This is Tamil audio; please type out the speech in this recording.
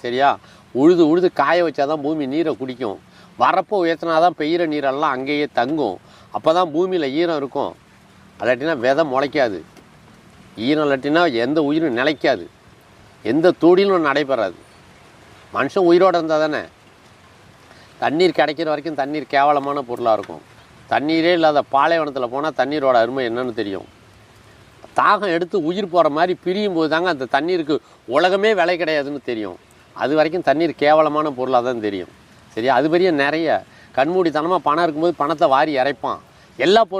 சரியா? உழுது உழுது காய வச்சா தான் பூமி நீரை குடிக்கும். வரப்போ உயர்த்தினா தான் பெய்கிற நீரெல்லாம் அங்கேயே தங்கும். அப்போ தான் பூமியில் ஈரம் இருக்கும். இல்லாட்டினா விதை முளைக்காது. ஈரம் இல்லாட்டினா எந்த உயிரும் நிலைக்காது, எந்த தொழிலும் நடைபெறாது. மனுஷன் உயிரோடு இருந்தால் தானே. தண்ணீர் கிடைக்கிற வரைக்கும் தண்ணீர் கேவலமான பொருளாக இருக்கும். தண்ணீரே இல்லாத பாலைவனத்தில் போனால் தண்ணீரோட அருமை என்னன்னு தெரியும். தாகம் எடுத்து உயிர் போகிற மாதிரி பிரியும் போது தாங்க அந்த தண்ணீருக்கு உலகமே விலை கிடையாதுன்னு தெரியும். அது வரைக்கும் தண்ணீர் கேவலமான பொருளாக தான் தெரியும். சரியா? அது பெரிய நிறைய கண்மூடித்தனமாக பணம் இருக்கும்போது பணத்தை வாரி இறைப்பான். எல்லா பொருளும்